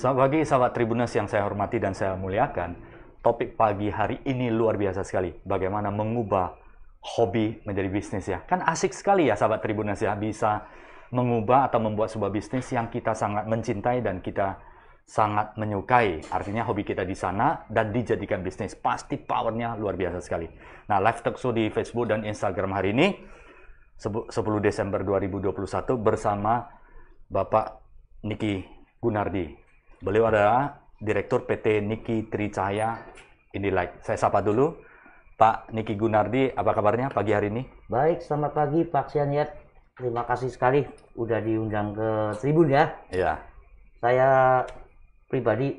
Selamat pagi sahabat Tribuners yang saya hormati dan saya muliakan. Topik pagi hari ini luar biasa sekali. Bagaimana mengubah hobi menjadi bisnis ya. Kan asik sekali ya sahabat Tribuners ya. Bisa mengubah atau membuat sebuah bisnis yang kita sangat mencintai dan kita sangat menyukai. Artinya hobi kita di sana dan dijadikan bisnis. Pasti powernya luar biasa sekali. Nah, live talk show di Facebook dan Instagram hari ini 10 Desember 2021 bersama Bapak Niki Gunardi. Beliau adalah Direktur PT Niki Tricaya Indilight. Saya sapa dulu, Pak Niki Gunardi, apa kabarnya pagi hari ini? Baik, selamat pagi Pak Xianyet. Terima kasih sekali udah diundang ke Tribun ya. Iya. Saya pribadi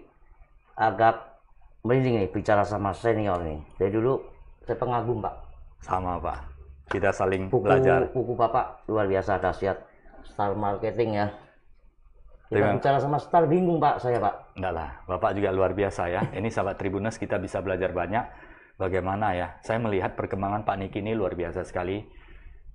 agak merinding nih bicara sama senior nih. Dari dulu saya pengagum Pak. Sama Pak, kita saling Buku belajar. Bapak luar biasa dahsyat. Star marketing ya. Kita Terima- bicara sama Star bingung Pak saya Pak. Enggak lah, Bapak juga luar biasa ya. Ini sahabat Tribuners, kita bisa belajar banyak. Bagaimana ya, saya melihat perkembangan Pak Niki ini luar biasa sekali.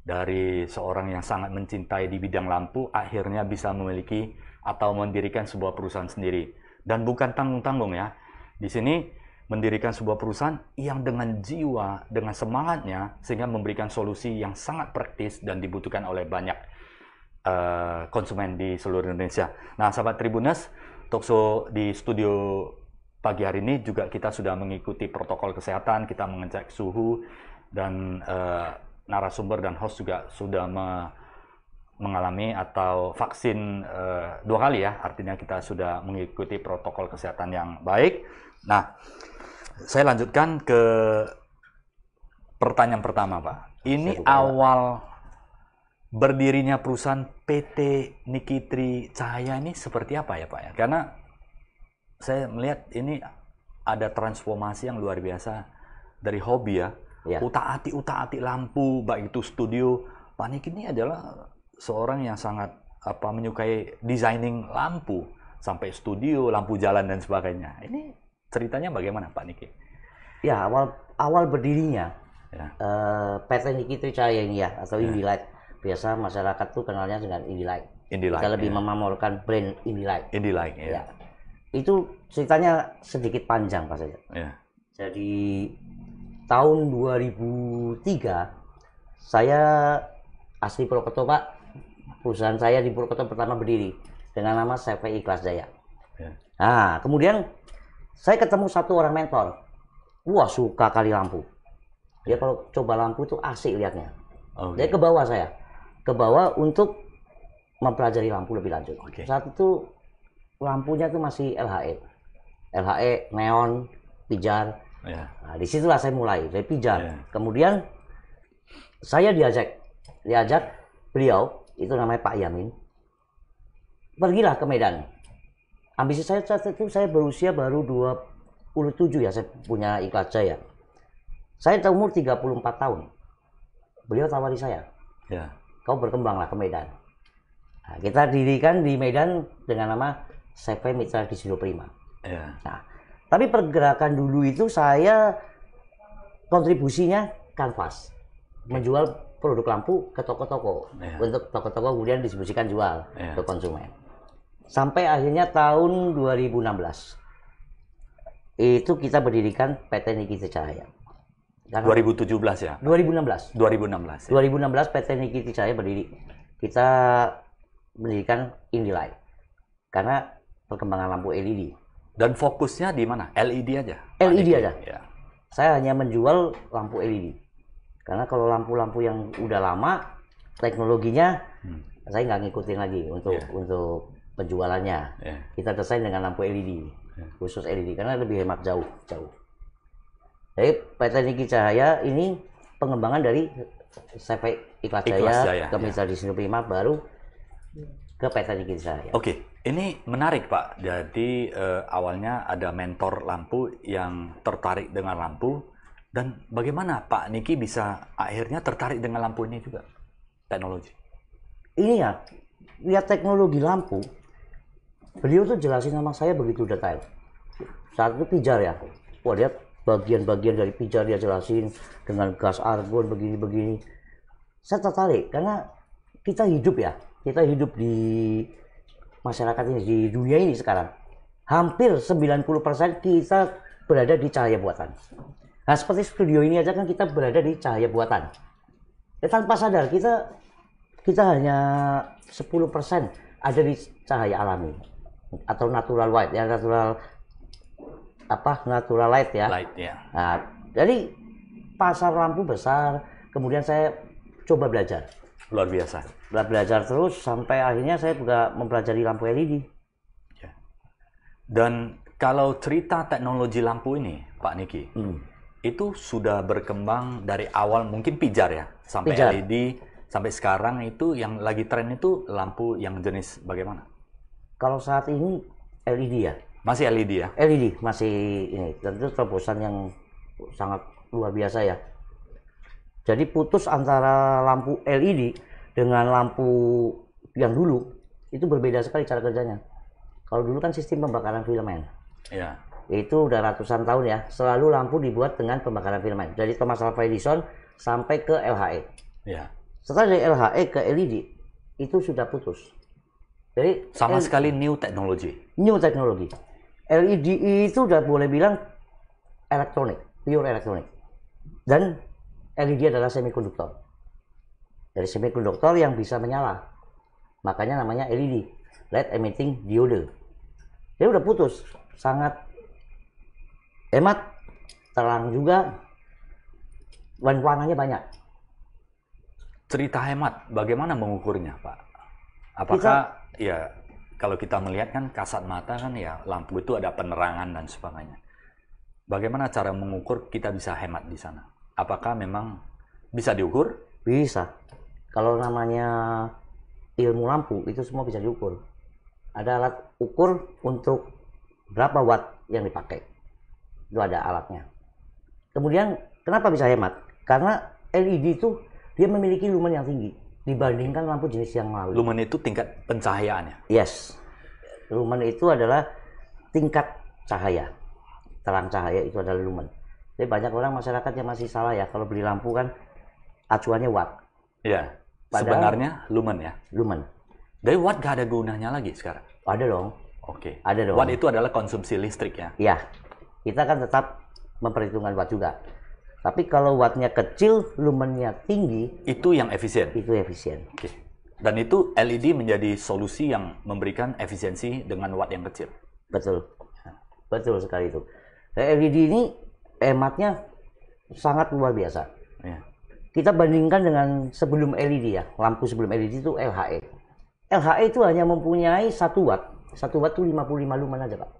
Dari seorang yang sangat mencintai di bidang lampu, akhirnya bisa memiliki atau mendirikan sebuah perusahaan sendiri. Dan bukan tanggung-tanggung ya. Di sini mendirikan sebuah perusahaan yang dengan jiwa, dengan semangatnya, sehingga memberikan solusi yang sangat praktis dan dibutuhkan oleh banyak konsumen di seluruh Indonesia. Nah, sahabat Tribuners, talkshow di studio pagi hari ini juga kita sudah mengikuti protokol kesehatan, kita mengecek suhu dan narasumber dan host juga sudah mengalami atau vaksin 2 kali ya, artinya kita sudah mengikuti protokol kesehatan yang baik. Nah, saya lanjutkan ke pertanyaan pertama, Pak. Ini awal berdirinya perusahaan PT Niki Tricaya ini seperti apa ya Pak ya? Karena saya melihat ini ada transformasi yang luar biasa dari hobi ya. Ya. Utak-atik lampu, baik itu studio. Pak Niki ini adalah seorang yang sangat menyukai designing lampu sampai studio, lampu jalan dan sebagainya. Ini ceritanya bagaimana Pak Niki? Ya, awal berdirinya Ya. PT Niki Tricaya ini ya atau Indilight. Biasa masyarakat tuh kenalnya dengan Indilight. Indilight, Kita lebih ya. memamorkan brand Indilight. Indilight ya. Ya. Itu ceritanya sedikit panjang Pak saja. Ya. Jadi tahun 2003 saya asli Purwokerto Pak. Perusahaan saya di Purwokerto pertama berdiri dengan nama CV Ikhlas Jaya. Ya. Nah, kemudian saya ketemu satu orang mentor. Wah, suka kali lampu. Dia kalau coba lampu itu asik lihatnya. Oke. Dia ke bawah saya. Ke bawah untuk mempelajari lampu lebih lanjut. Oke. Saat itu lampunya tuh masih LHE. LHE, neon, pijar. Ya. Nah, disitulah saya mulai dari pijar. Ya. Kemudian saya diajak beliau, itu namanya Pak Yamin, pergilah ke Medan. Ambisi saya saat itu saya berusia baru 27 ya, saya punya Ikhlas Jaya. Saya umur 34 tahun. Beliau tawari saya, Ya. kau berkembanglah ke Medan. Nah, kita dirikan di Medan dengan nama CV Mitra Disindo Prima. Ya. Nah, tapi pergerakan dulu itu saya kontribusinya kanvas, menjual produk lampu ke toko-toko. Ya. Untuk toko-toko kemudian distribusikan jual Ya. ke konsumen. Sampai akhirnya tahun 2016 itu kita berdirikan PT Niki Tricaya. 2017 ya? 2016. 2016 ya? 2016 PT Niki Tricaya berdiri. Kita mendirikan Indilight karena perkembangan lampu LED. Dan fokusnya di mana? LED aja? LED Pak Niki? aja. Ya. Saya hanya menjual lampu LED. Karena kalau lampu-lampu yang udah lama teknologinya saya nggak ngikutin lagi untuk penjualannya. Ya. Kita desain dengan lampu LED, khusus LED karena lebih hemat jauh. Jadi PT Niki Cahaya ini pengembangan dari CV Ikhlas Ikhlas Jaya, Jaya ke ya. Mitra Disindo Prima baru ke PT Niki Cahaya. Oke, ini menarik Pak. Jadi awalnya ada mentor lampu yang tertarik dengan lampu. Dan bagaimana Pak Niki bisa akhirnya tertarik dengan lampu ini juga? Teknologi. Ini ya, lihat teknologi lampu. Beliau tuh jelasin sama saya begitu detail. Saat itu pijar ya. Wah, dia bagian-bagian dari pijar dia jelasin dengan gas argon begini-begini. Saya tertarik karena kita hidup ya. Kita hidup di masyarakat ini, di dunia ini sekarang. hampir 90% kita berada di cahaya buatan. Nah, seperti studio ini aja kan kita berada di cahaya buatan. Ya, tanpa sadar kita hanya 10% ada di cahaya alami atau natural light ya, natural light ya. Light ya. Nah, jadi pasar lampu besar, kemudian saya coba belajar. Luar biasa. Belajar terus sampai akhirnya saya juga mempelajari lampu LED. Ya. Dan kalau cerita teknologi lampu ini, Pak Niki, itu sudah berkembang dari awal mungkin pijar ya, sampai Pijar. LED, sampai sekarang itu yang lagi tren itu lampu yang jenis bagaimana? Kalau saat ini LED ya. Masih LED ya? LED masih ini, tentu terobosan yang sangat luar biasa ya. Jadi putus antara lampu LED dengan lampu yang dulu itu berbeda sekali cara kerjanya. Kalau dulu kan sistem pembakaran filamen. Ya. Itu udah ratusan tahun ya. Selalu lampu dibuat dengan pembakaran filamen. Dari Thomas Alva Edison sampai ke LHE. Ya. Setelah dari LHE ke LED itu sudah putus. Jadi Sama sekali new technology. new teknologi. LED itu udah boleh bilang elektronik, pure elektronik. Dan LED adalah semikonduktor. Dari semikonduktor yang bisa menyala. Makanya namanya LED, light emitting diode. Dia udah putus, sangat hemat, terang juga, dan warnanya banyak. Cerita hemat, bagaimana mengukurnya, Pak? Apakah ya kalau kita melihat kan kasat mata kan ya lampu itu ada penerangan dan sebagainya. Bagaimana cara mengukur kita bisa hemat di sana? Apakah memang bisa diukur? Bisa. Kalau namanya ilmu lampu itu semua bisa diukur. Ada alat ukur untuk berapa watt yang dipakai. Itu ada alatnya. Kemudian kenapa bisa hemat? Karena LED itu dia memiliki lumen yang tinggi dibandingkan lampu jenis yang lain. Lumen itu tingkat pencahayaannya. Yes. Lumen itu adalah tingkat cahaya. Terang cahaya itu adalah lumen. Jadi banyak orang masyarakat yang masih salah ya kalau beli lampu kan acuannya watt. Iya. Padahal- Sebenarnya lumen ya. Lumen. Dari watt gak ada gunanya lagi sekarang. Ada dong. Oke. Ada dong. Watt itu adalah konsumsi listrik ya. Ya. Kita kan tetap memperhitungkan watt juga. Tapi kalau wattnya kecil, lumennya tinggi, Itu yang efisien. itu efisien. Oke. Dan itu LED menjadi solusi yang memberikan efisiensi dengan watt yang kecil. Betul. Betul sekali itu. Nah, LED ini hematnya sangat luar biasa. Ya. Kita bandingkan dengan sebelum LED ya. Lampu sebelum LED itu LHE. LHE itu hanya mempunyai 1 watt. 1 watt itu 55 lumen aja, Pak.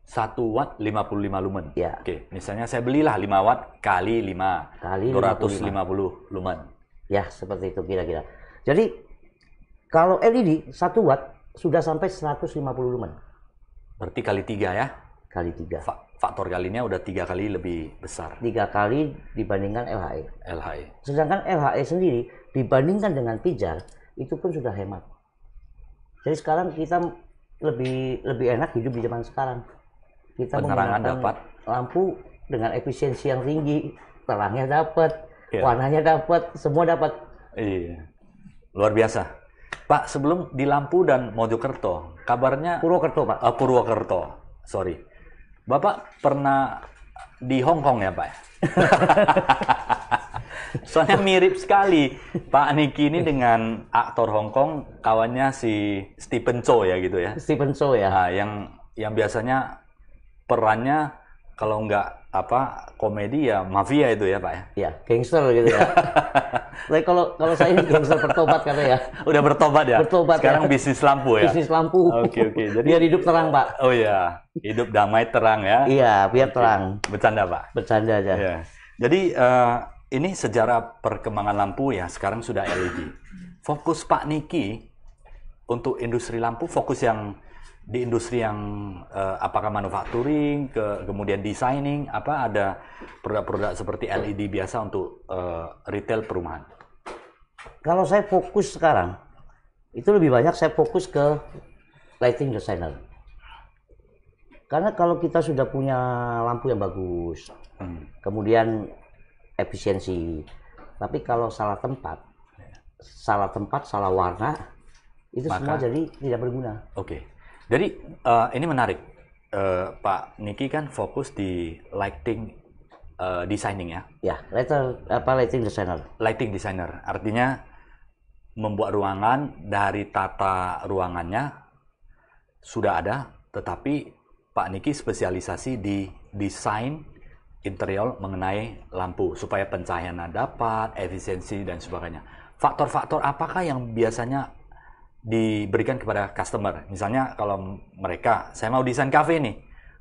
1 watt 55 lumen. Ya. Oke, misalnya saya belilah 5 watt kali 5. Kali 250 lumen. Ya, seperti itu kira-kira. Jadi, kalau LED 1 watt sudah sampai 150 lumen. Berarti kali 3 ya. Kali 3. Faktor kalinya udah 3 kali lebih besar 3 kali dibandingkan LHE. LHE. Sedangkan LHE sendiri dibandingkan dengan pijar itu pun sudah hemat. Jadi sekarang kita lebih enak hidup di zaman sekarang. Kita Penerangan menggunakan dapat. lampu dengan efisiensi yang tinggi, terangnya dapat, Iya. warnanya dapat, semua dapat. Iya. Luar biasa. Pak, sebelum di Lampu dan Mojokerto, kabarnya Purwokerto, Pak. Purwokerto. Sorry. Bapak pernah di Hong Kong ya, Pak? Soalnya mirip sekali Pak Niki ini dengan aktor Hong Kong, kawannya si Stephen Chow ya gitu ya. Stephen Chow ya. Nah, yang biasanya perannya kalau nggak komedi ya mafia itu ya Pak ya. Ya, gangster gitu ya. Tapi kalau saya ini gangster bertobat katanya ya. Udah bertobat ya. Bertobat Sekarang ya. bisnis lampu ya. Bisnis lampu. Oke. Jadi Biar hidup terang, Pak. oh ya, hidup damai terang ya. Iya, biar terang. Bercanda Pak. Bercanda aja. Ya. Jadi ini sejarah perkembangan lampu ya. Sekarang sudah LED. Fokus Pak Niki untuk industri lampu, fokus yang di industri yang apakah manufacturing, kemudian designing, apa ada produk-produk seperti LED biasa untuk retail perumahan? Kalau saya fokus sekarang, itu lebih banyak saya fokus ke lighting designer. Karena kalau kita sudah punya lampu yang bagus, kemudian efisiensi, tapi kalau salah tempat, salah warna, itu semua jadi tidak berguna. Oke. Jadi ini menarik. Pak Niki kan fokus di lighting designing ya. Ya, lighting designer. Lighting designer artinya membuat ruangan dari tata ruangannya sudah ada, tetapi Pak Niki spesialisasi di desain interior mengenai lampu supaya pencahayaannya dapat, efisiensi dan sebagainya. Faktor-faktor apakah yang biasanya diberikan kepada customer? Misalnya kalau mereka, saya mau desain cafe nih,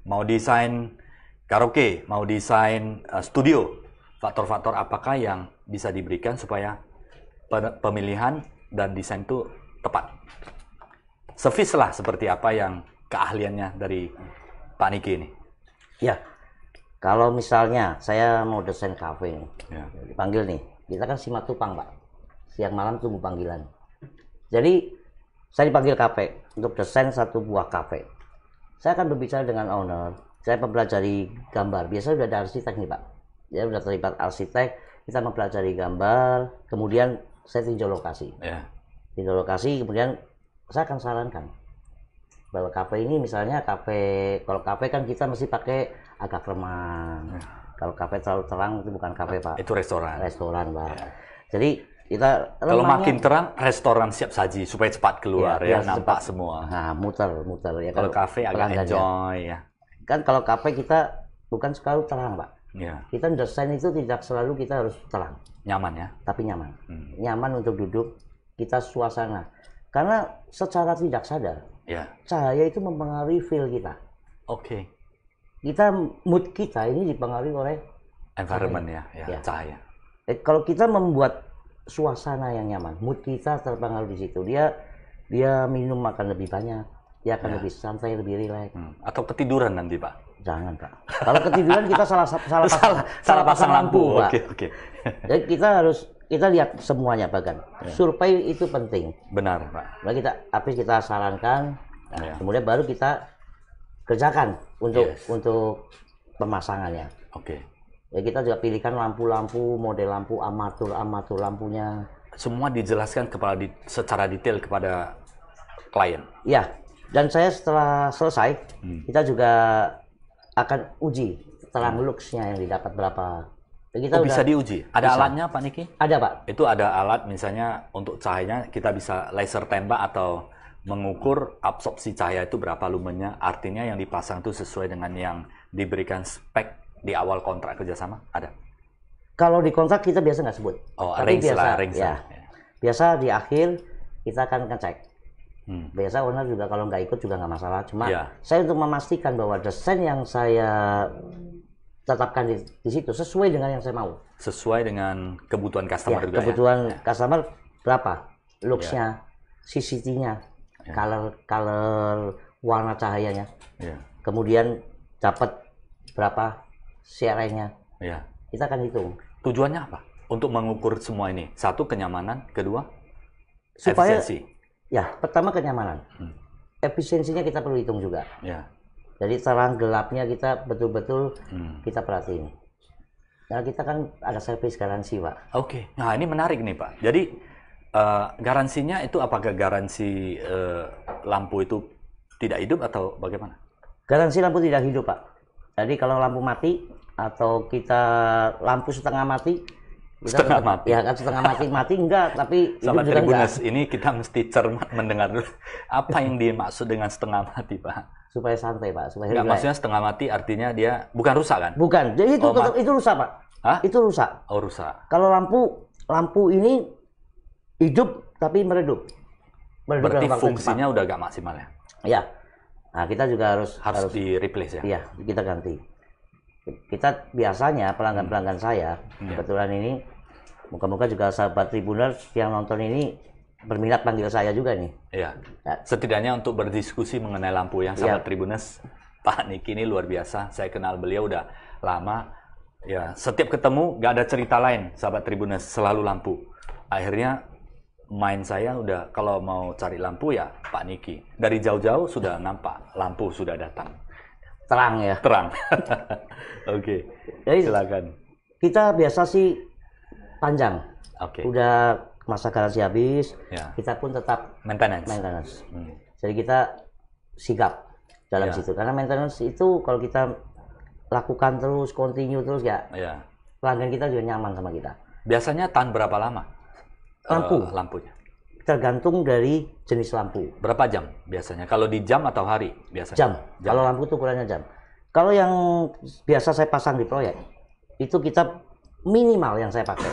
mau desain karaoke, mau desain studio. Faktor-faktor apakah yang bisa diberikan supaya pemilihan dan desain itu tepat? Service lah seperti apa yang keahliannya dari Pak Niki ini? Ya, kalau misalnya saya mau desain kafe nih, Ya. dipanggil nih, kita kan simak tupang Pak, siang malam tunggu panggilan. Jadi saya dipanggil kafe untuk desain satu buah kafe. Saya akan berbicara dengan owner, saya mempelajari gambar. Biasanya sudah ada arsitek nih Pak, ya sudah terlibat arsitek, kita mempelajari gambar, kemudian saya tinjau lokasi. Ya. Tinjau lokasi, kemudian saya akan sarankan bahwa kafe ini misalnya kalau kafe kan kita mesti pakai agak remang. Kalau kafe terlalu terang itu bukan kafe Pak. Itu restoran. Restoran Pak. Ya. Jadi kita Kalau remangnya- makin terang, restoran siap saji supaya cepat keluar ya, biar nampak cepat. semua. Nah, muter ya. Kalau kafe agak pelanggannya. enjoy ya. Kan kalau kafe kita bukan selalu terang Pak. Ya, Kita desain itu tidak selalu kita harus terang, nyaman ya. tapi nyaman. Hmm. Nyaman untuk duduk, kita suasana. Karena secara tidak sadar, Ya, cahaya itu mempengaruhi feel kita. oke. Mood kita ini dipengaruhi oleh Environment ya, Ya. cahaya. kalau kita membuat suasana yang nyaman, mood kita terpengaruh di situ. Dia minum akan lebih banyak, dia akan Ya. lebih santai, lebih rileks. Atau ketiduran nanti Pak. Jangan Pak. Kalau ketiduran kita salah pasang lampu Pak. Oke. Jadi kita lihat semuanya bahkan. Survei itu penting. Benar Pak. Lalu habis kita sarankan, nah, Ya. kemudian baru kita kerjakan Yes. untuk pemasangannya. Oke. Ya kita juga pilihkan lampu-lampu, model lampu amatur lampunya. Semua dijelaskan secara detail kepada klien. Ya, dan saya setelah selesai, kita juga akan uji terang lux-nya yang didapat berapa. Dan kita Bisa diuji. Ada Bisa. alatnya Pak Niki? ada Pak. Itu ada alat misalnya untuk cahayanya kita bisa laser tembak atau mengukur absorpsi cahaya itu berapa lumennya. Artinya yang dipasang itu sesuai dengan yang diberikan spek di awal kontrak kerjasama. Ada. Kalau di kontrak kita biasa nggak sebut. Oh, Tapi range lah, range ya, lah. biasa di akhir kita akan ngecek. Hmm. Biasa owner juga kalau nggak ikut juga nggak masalah. Cuma Ya. saya untuk memastikan bahwa desain yang saya tetapkan di situ sesuai dengan yang saya mau. Sesuai dengan kebutuhan customer Ya, juga kebutuhan ya. customer berapa, looks-nya, CCT-nya, color warna cahayanya, Ya. kemudian dapat berapa CRI-nya, Ya. kita akan hitung Tujuannya apa? Untuk mengukur semua ini. Satu, kenyamanan. Kedua, supaya efisiensi. ya pertama kenyamanan, efisiensinya kita perlu hitung juga. Ya. Jadi terang gelapnya kita betul-betul Hmm. kita perhatiin. Nah kita kan ada servis garansi Pak. Oke. Nah, ini menarik nih, Pak. Jadi, garansinya itu apakah garansi lampu itu tidak hidup atau bagaimana? Garansi lampu tidak hidup Pak. Jadi kalau lampu mati atau kita lampu setengah mati, kita Setengah tetap- mati. ya kan setengah mati enggak, tapi hidup Sahabat juga enggak. Tribuners, ini kita mesti cermat mendengar dulu. Apa yang dimaksud dengan setengah mati, Pak? Supaya santai Pak, supaya Enggak, relax. maksudnya setengah mati artinya dia bukan rusak kan? Bukan, jadi itu Oh, tetap itu rusak Pak. Hah? Itu rusak. Oh, rusak. Kalau lampu ini hidup tapi meredup. Berarti dalam waktu fungsinya udah gak maksimal ya? cepat. Ya. Nah, kita juga harus Harus di-replace ya? iya, kita ganti. Kita biasanya pelanggan-pelanggan saya kebetulan ini moga-moga juga sahabat Tribuners yang nonton ini berminat panggil saya juga nih. Iya. Ya. Setidaknya untuk berdiskusi mengenai lampu yang sahabat Tribuners, Pak Niki ini luar biasa. Saya kenal beliau udah lama. Ya, setiap ketemu gak ada cerita lain, sahabat Tribuners, selalu lampu. Akhirnya main saya udah kalau mau cari lampu ya Pak Niki. Dari jauh-jauh sudah nampak lampu sudah datang. Terang ya. Terang. Oke. Jadi Silakan. kita biasa sih panjang. Oke. Udah masa garansi habis, Ya. kita pun tetap Maintenance. maintenance. Hmm. Jadi kita sigap. dalam Ya. situ. Karena maintenance itu kalau kita lakukan terus, continue terus ya, Ya. pelanggan kita juga nyaman sama kita. Biasanya tahan berapa lama? Lampunya. Tergantung dari jenis lampu. Berapa jam biasanya? Kalau di jam atau hari biasanya? Jam. Kalau lampu itu ukurannya jam. Kalau yang biasa saya pasang di proyek, itu kita minimal yang saya pakai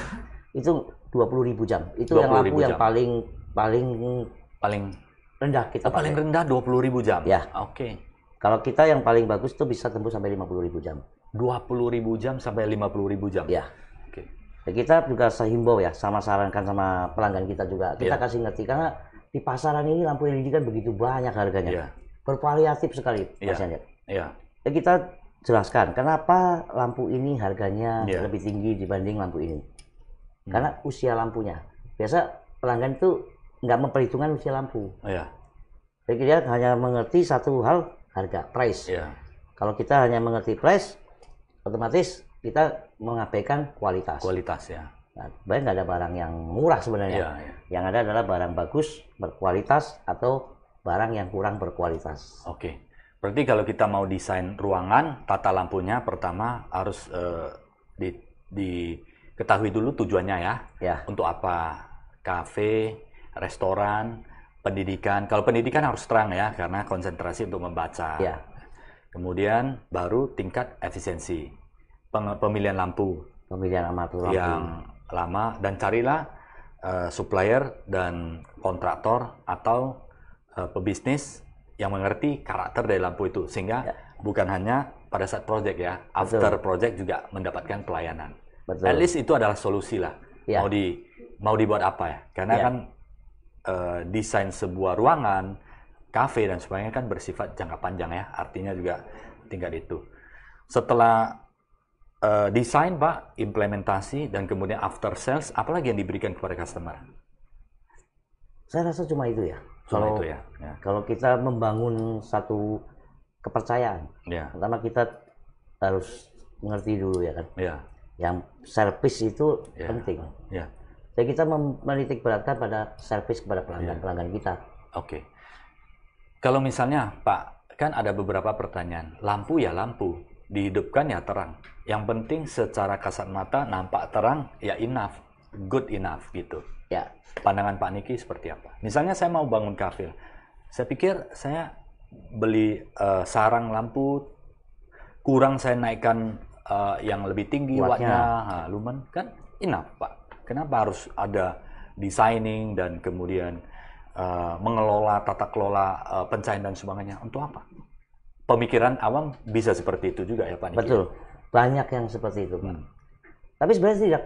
itu 20.000 jam. Itu yang 20.000 lampu yang jam. paling rendah kita pakai. Paling rendah 20.000 jam. Ya. Oke. Kalau kita yang paling bagus itu bisa tembus sampai 50.000 jam. 20.000 jam sampai 50.000 jam. Ya. Oke. Ya, kita juga sehimbau ya, sama sarankan sama pelanggan kita juga. Kita Ya. kasih ngerti karena di pasaran ini lampu LED kan begitu banyak harganya. Ya. Bervariatif sekali, Ya. Mas Yandir. Ya. Ya, kita jelaskan kenapa lampu ini harganya Ya. lebih tinggi dibanding lampu ini. Karena usia lampunya. Biasa pelanggan itu nggak memperhitungkan usia lampu. Ya. Jadi dia hanya mengerti satu hal, harga, price. Ya. Kalau kita hanya mengerti price, otomatis kita mengabaikan kualitas. Kualitas ya. Nah, sebenarnya nggak ada barang yang murah sebenarnya. Ya, ya. Yang ada adalah barang bagus, berkualitas, atau barang yang kurang berkualitas. Oke. Berarti kalau kita mau desain ruangan, tata lampunya pertama harus diketahui dulu tujuannya ya. Ya, Untuk apa? Kafe, restoran, pendidikan. Kalau pendidikan harus terang ya, karena konsentrasi untuk membaca. ya, Kemudian baru tingkat efisiensi. Pemilihan lampu pemilihan armatur lampu. yang lama, dan carilah supplier dan kontraktor atau pebisnis yang mengerti karakter dari lampu itu, sehingga Ya. bukan hanya pada saat project ya, Betul. after project juga mendapatkan pelayanan. Betul. At least itu adalah solusi lah. Ya. Mau dibuat apa ya? Karena Ya. kan desain sebuah ruangan, kafe dan sebagainya kan bersifat jangka panjang ya. Artinya juga tingkat itu. Setelah desain Pak, implementasi dan kemudian after sales, apalagi yang diberikan kepada customer? Saya rasa cuma itu ya. Cuma Kalau itu ya. Ya. kalau kita membangun satu kepercayaan, Ya. pertama kita harus mengerti dulu ya kan. Ya. Yang servis itu Ya. penting. Ya. Jadi kita menitik beratkan pada servis kepada pelanggan kita. Oke. Kalau misalnya Pak, kan ada beberapa pertanyaan. Lampu ya lampu, dihidupkan ya terang. Yang penting secara kasat mata nampak terang ya enough, good enough gitu. Ya, Pandangan Pak Niki seperti apa? Misalnya saya mau bangun kafe. Saya pikir saya beli sarang lampu, kurang saya naikkan yang lebih tinggi wattnya, lumen, kan enough Pak. Kenapa harus ada designing dan kemudian mengelola tata kelola pencahayaan dan sebagainya? Untuk apa? Pemikiran awam bisa seperti itu juga ya Pak Niki? betul. Banyak yang seperti itu, Pak. Tapi sebenarnya tidak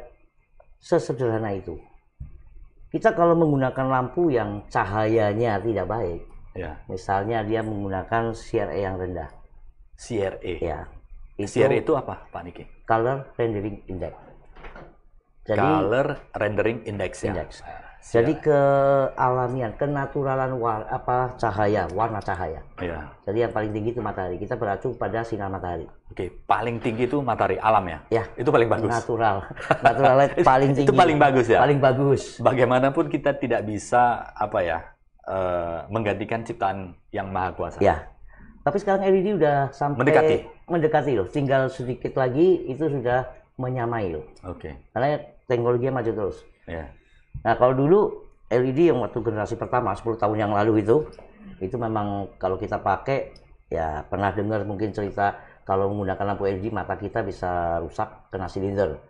sesederhana itu. Kita kalau menggunakan lampu yang cahayanya tidak baik, Ya. misalnya dia menggunakan CRE yang rendah, CRE. ya, CRE itu apa Pak Niki? color rendering index. Jadi Color Rendering Index ya. Index. Jadi kealamian, kenaturalan cahaya, warna cahaya. Ya. Jadi yang paling tinggi itu matahari. Kita beracung pada sinar matahari. Oke, paling tinggi itu matahari alam ya? Ya. Itu paling bagus. Natural. Naturalnya paling tinggi. Itu paling bagus ya? Paling bagus. Bagaimanapun kita tidak bisa menggantikan ciptaan yang maha kuasa. Ya. Tapi sekarang LED udah sampai mendekati loh. Tinggal sedikit lagi itu sudah menyamai loh. Oke. Karena teknologinya maju terus. Ya. Nah, kalau dulu LED yang waktu generasi pertama 10 tahun yang lalu itu memang kalau kita pakai ya pernah dengar mungkin cerita kalau menggunakan lampu LED mata kita bisa rusak kena silinder.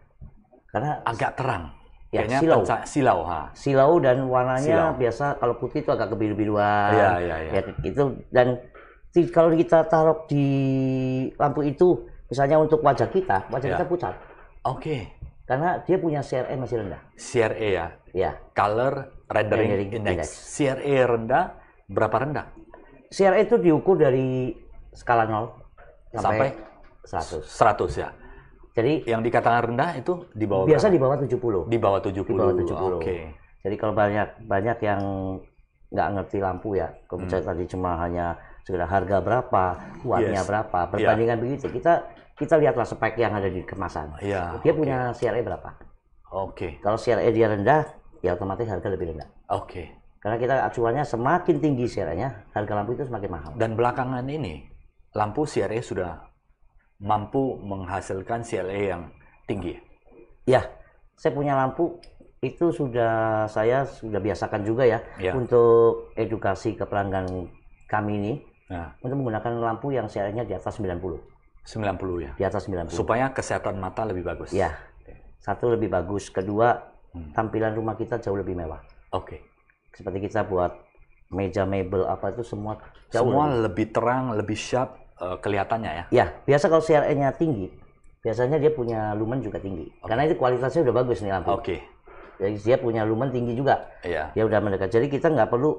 Karena Agak terang. ya, Kayaknya silau. Silau dan warnanya biasa kalau putih itu agak kebiru-biruan. Iya. Ya, itu dan kalau kita taruh di lampu itu misalnya untuk wajah kita pucat. Oke. Karena dia punya CRE masih rendah. CRE ya. Ya. Color Rendering Index. CRE rendah, berapa rendah? CRE itu diukur dari skala 0 sampai 100. 100 ya. Jadi Yang dikatakan rendah itu di bawah biasa berapa? di bawah 70. Di bawah 70. Di bawah 70. Oke. Jadi kalau banyak yang nggak ngerti lampu ya, kalau misalnya tadi cuma hanya sekedar harga berapa, wattnya berapa, perbandingan begitu. Kita lihatlah spek yang ada di kemasan. Iya. Dia punya CRE berapa? Oke. Kalau CRE dia rendah, ya otomatis harga lebih rendah. Oke. Karena kita acuannya semakin tinggi CRE-nya, harga lampu itu semakin mahal. Dan belakangan ini lampu CRE sudah mampu menghasilkan CLE yang tinggi. Ya, saya punya lampu itu saya sudah biasakan juga ya, untuk edukasi ke pelanggan kami ini untuk menggunakan lampu yang CRE-nya di atas 90. 90 ya? Di atas 90. Supaya kesehatan mata lebih bagus? Ya, satu lebih bagus. Kedua, tampilan rumah kita jauh lebih mewah. Oke. Seperti kita buat meja, mebel, apa itu semua jauh lebih terang, lebih sharp kelihatannya ya? Ya, biasa kalau CRE-nya tinggi, biasanya dia punya lumen juga tinggi. Karena itu kualitasnya udah bagus nih lampu. Jadi dia punya lumen tinggi juga. Dia udah mendekat. Jadi kita nggak perlu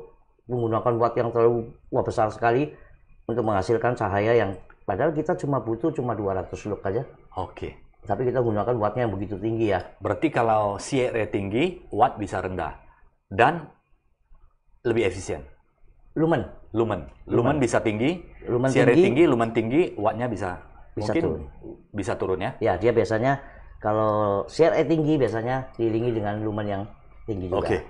menggunakan watt yang terlalu besar sekali untuk menghasilkan cahaya yang padahal kita butuh 200 lux aja. Tapi kita gunakan wattnya yang begitu tinggi ya. Berarti kalau CRE tinggi, watt bisa rendah dan lebih efisien. Lumen bisa tinggi, CRE tinggi, lumen tinggi, wattnya bisa turun ya? Ya, dia biasanya kalau CRE tinggi biasanya diiringi dengan lumen yang tinggi juga.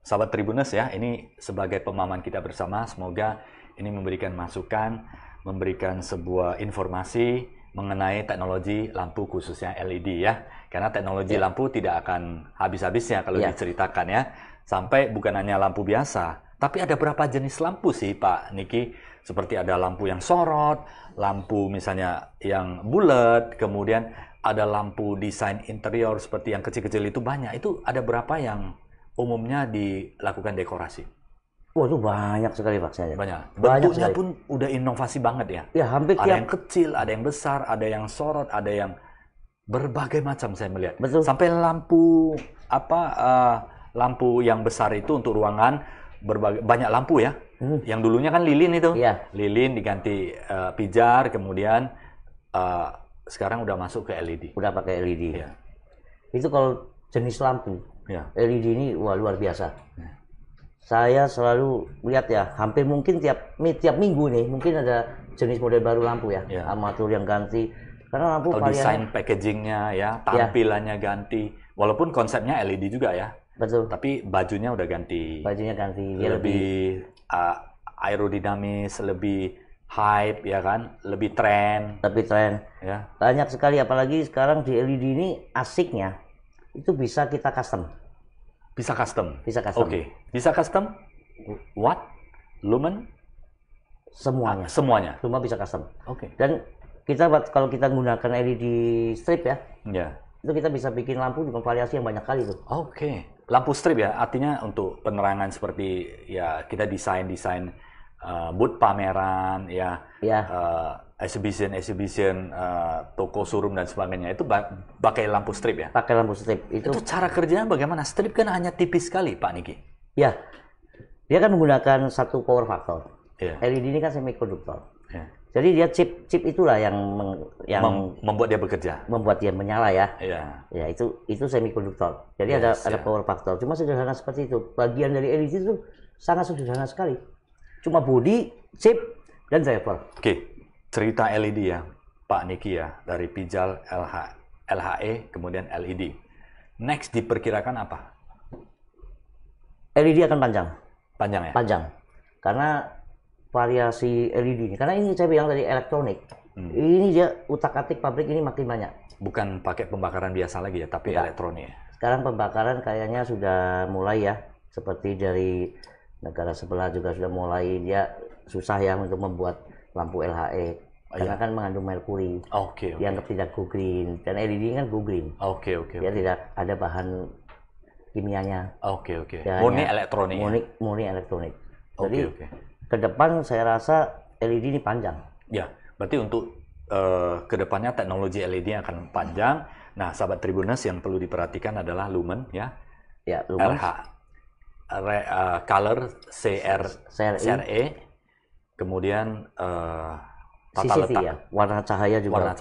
Sahabat Tribuners ya, ini sebagai pemahaman kita bersama, semoga ini memberikan masukan, memberikan sebuah informasi mengenai teknologi lampu khususnya LED ya. Karena teknologi lampu tidak akan habis-habisnya kalau diceritakan ya. Sampai bukan hanya lampu biasa, tapi ada berapa jenis lampu sih Pak Niki? Seperti ada lampu yang sorot, lampu misalnya yang bulat, kemudian ada lampu desain interior seperti yang kecil-kecil itu banyak. Itu ada berapa yang umumnya dilakukan dekorasi? Wah, itu banyak sekali Pak saya. Banyak. Bentuknya pun udah inovasi banget ya. Ya, hampir ada yang kecil, ada yang besar, ada yang sorot, ada yang berbagai macam saya melihat. Betul. Sampai lampu lampu yang besar itu untuk ruangan banyak lampu ya. Yang dulunya kan lilin itu. Lilin diganti pijar, kemudian sekarang udah masuk ke LED. Udah pakai LED. Itu kalau jenis lampu. LED ini luar biasa. Saya selalu lihat ya, hampir mungkin tiap minggu nih, mungkin ada jenis model baru lampu ya. Armatur yang ganti. Karena lampu desain packagingnya ya, tampilannya ganti. Walaupun konsepnya LED juga ya. Betul. Tapi bajunya udah ganti. Dia lebih aerodinamis, lebih hype ya kan, lebih tren. Ya. Banyak sekali, apalagi sekarang di LED ini asiknya itu bisa kita custom. Bisa custom. Oke. Bisa custom. Watt, lumen, semuanya. Semua bisa custom. Dan kalau kita menggunakan LED strip ya. Itu kita bisa bikin lampu dengan variasi yang banyak kali tuh. Lampu strip ya, artinya untuk penerangan seperti ya kita desain booth pameran ya. Exhibition, toko showroom dan sebagainya itu pakai lampu strip ya? Pakai lampu strip. Itu cara kerjanya bagaimana? Strip kan hanya tipis sekali Pak Niki. Ya, dia kan menggunakan satu power factor. LED ini kan semikonduktor. Jadi dia chip itulah yang membuat dia bekerja. Membuat dia menyala ya. Ya itu semikonduktor. Jadi ada power factor. Cuma sederhana seperti itu. Bagian dari LED itu sangat sederhana sekali. Cuma body, chip, dan driver. Cerita LED ya, Pak Niki ya, dari Pijal, LHE, kemudian LED. Next diperkirakan apa? LED akan panjang. Panjang ya? Panjang. Karena variasi LED ini, karena ini saya bilang tadi elektronik. Ini dia utak-atik pabrik ini makin banyak. Bukan pakai pembakaran biasa lagi ya, tapi elektronik. Sekarang pembakaran kayaknya sudah mulai ya, seperti dari negara sebelah juga sudah mulai, dia susah ya untuk membuat lampu LHE karena kan mengandung merkuri. Dianggap tidak go green, dan LED kan go green. Dia tidak ada bahan kimianya. Murni elektronik. Murni elektronik. Jadi ke depan saya rasa LED ini panjang. Ya, berarti untuk kedepannya teknologi LED akan panjang. Nah, sahabat Tribuners yang perlu diperhatikan adalah lumen ya. Lumen. Color CRE. Kemudian tata letak ya, warna cahaya juga.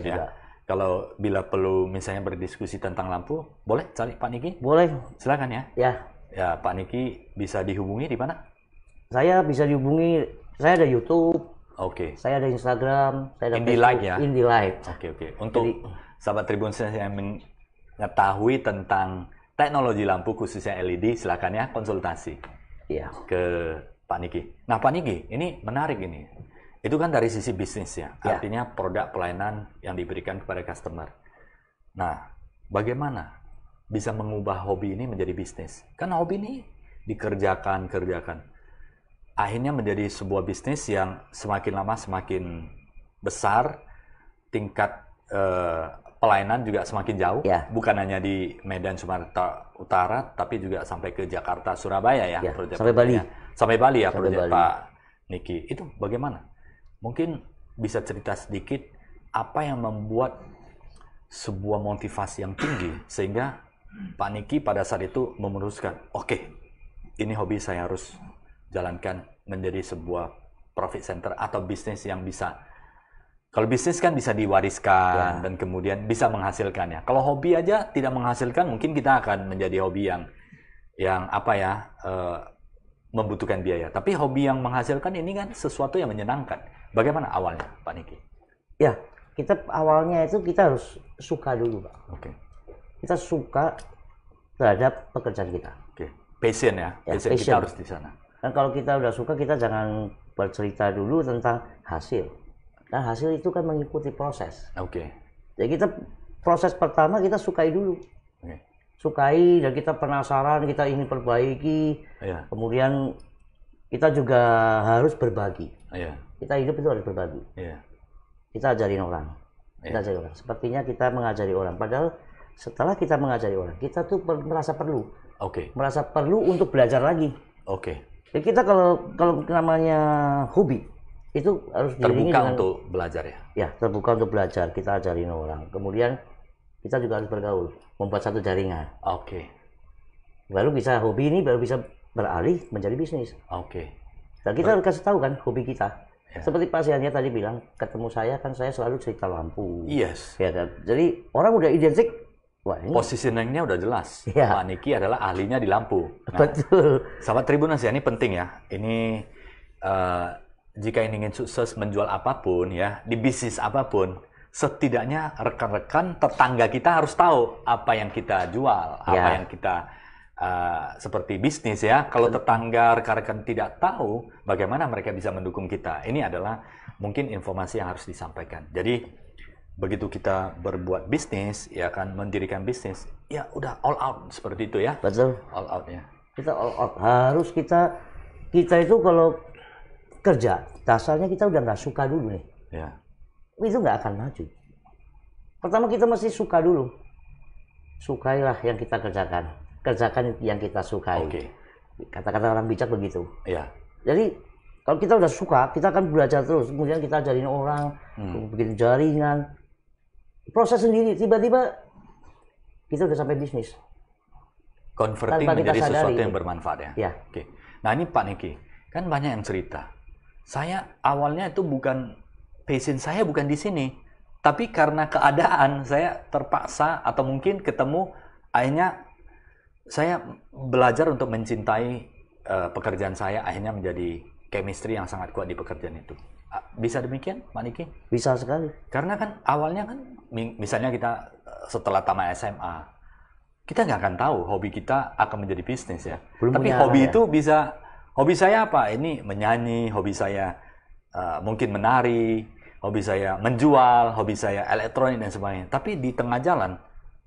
Ya. Kalau bila perlu misalnya berdiskusi tentang lampu, boleh cari Pak Niki? Boleh. Silakan ya. Ya, Pak Niki bisa dihubungi di mana? Saya bisa dihubungi, saya ada YouTube. Saya ada Instagram, saya ada Indilight ya. Indilight. Untuk sahabat Tribun yang mengetahui tentang teknologi lampu khususnya LED, silakan ya konsultasi Iya. ke Pak Niki. Nah Pak Niki, ini menarik ini. Itu kan dari sisi bisnis ya, Ya. artinya produk pelayanan yang diberikan kepada customer. Nah, bagaimana bisa mengubah hobi ini menjadi bisnis? Kan hobi ini dikerjakan. Akhirnya menjadi sebuah bisnis yang semakin lama semakin besar, tingkat pelayanan juga semakin jauh, Ya. bukan hanya di Medan Sumatera Utara, tapi juga sampai ke Jakarta, Surabaya ya, Ya, proyek sampai Bali. sampai Bali ya, Sampai proyek Bali. Pak Niki. Itu bagaimana? Mungkin bisa cerita sedikit apa yang membuat sebuah motivasi yang tinggi sehingga Pak Niki pada saat itu memutuskan, oke, ini hobi saya harus jalankan menjadi sebuah profit center atau bisnis yang bisa. Kalau bisnis kan bisa diwariskan dan kemudian bisa menghasilkan ya. Kalau hobi aja tidak menghasilkan, mungkin kita akan menjadi hobi yang apa ya, membutuhkan biaya. Tapi hobi yang menghasilkan ini kan sesuatu yang menyenangkan. Bagaimana awalnya, Pak Niki? Ya, kita awalnya itu kita harus suka dulu, Pak. Oke. Kita suka terhadap pekerjaan kita. Oke. Passion ya. Ya, Passion kita passion. harus di sana. Dan kalau kita udah suka, kita jangan bercerita dulu tentang hasil. Dan hasil itu kan mengikuti proses. Oke. Jadi kita proses pertama kita sukai dulu. Oke. Sukai dan kita penasaran, kita ingin perbaiki. Iya. Kemudian kita juga harus berbagi. Iya. Kita hidup itu harus berbagi. Iya. Kita ajarin orang. Kita ajarin orang. Sepertinya kita mengajari orang. Padahal setelah kita mengajari orang, kita tuh merasa perlu. Oke. Merasa perlu untuk belajar lagi. Oke. Jadi kita kalau namanya hobi, itu harus diiringi Terbuka dengan, untuk belajar ya. ya terbuka untuk belajar. Kita ajarin orang. Kemudian kita juga harus bergaul, membuat satu jaringan. Oke. Baru bisa hobi ini baru bisa beralih menjadi bisnis. Oke. Dan kita harus kasih tahu kan hobi kita. Ya. Seperti Pak Siania tadi bilang, ketemu saya kan saya selalu cerita lampu. Yes. Ya kan? Jadi orang udah identik, wah ini Positioningnya udah jelas. Iya. Pak Niki adalah ahlinya di lampu. Nah, betul. sahabat Tribuners ya, ini penting ya. Ini jika ingin sukses menjual apapun ya, di bisnis apapun, setidaknya rekan-rekan tetangga kita harus tahu apa yang kita jual, apa Ya. yang kita seperti bisnis ya. Kalau tetangga rekan-rekan tidak tahu, bagaimana mereka bisa mendukung kita? Ini adalah mungkin informasi yang harus disampaikan. Jadi begitu kita berbuat bisnis, ya kan mendirikan bisnis, ya udah all out seperti itu ya. Betul. All out ya. Kita all out. Harus kita itu kalau kerja, dasarnya kita udah nggak suka dulu nih. Ya. Itu nggak akan maju. Pertama kita mesti suka dulu. Sukailah yang kita kerjakan. Kerjakan yang kita sukai. Oke. Kata-kata orang bijak begitu. Ya. Jadi kalau kita udah suka, kita akan belajar terus. Kemudian kita ajarin orang, bikin jaringan. Proses sendiri, tiba-tiba kita udah sampai bisnis. Converting Tanpa kita menjadi sadari sesuatu itu. yang bermanfaat ya. Ya. Oke. Nah ini Pak Niki, kan banyak yang cerita. Saya awalnya itu bukan passion saya bukan di sini, tapi karena keadaan saya terpaksa atau mungkin ketemu, akhirnya saya belajar untuk mencintai pekerjaan saya, akhirnya menjadi chemistry yang sangat kuat di pekerjaan itu. Bisa demikian, Pak Niki? Bisa sekali. Karena kan awalnya kan, misalnya kita setelah tamat SMA, kita nggak akan tahu hobi kita akan menjadi bisnis ya. Belum Tapi punya hobi arah ya. itu bisa, hobi saya apa? Ini menyanyi, hobi saya mungkin menari, hobi saya menjual, hobi saya elektronik dan sebagainya. Tapi di tengah jalan,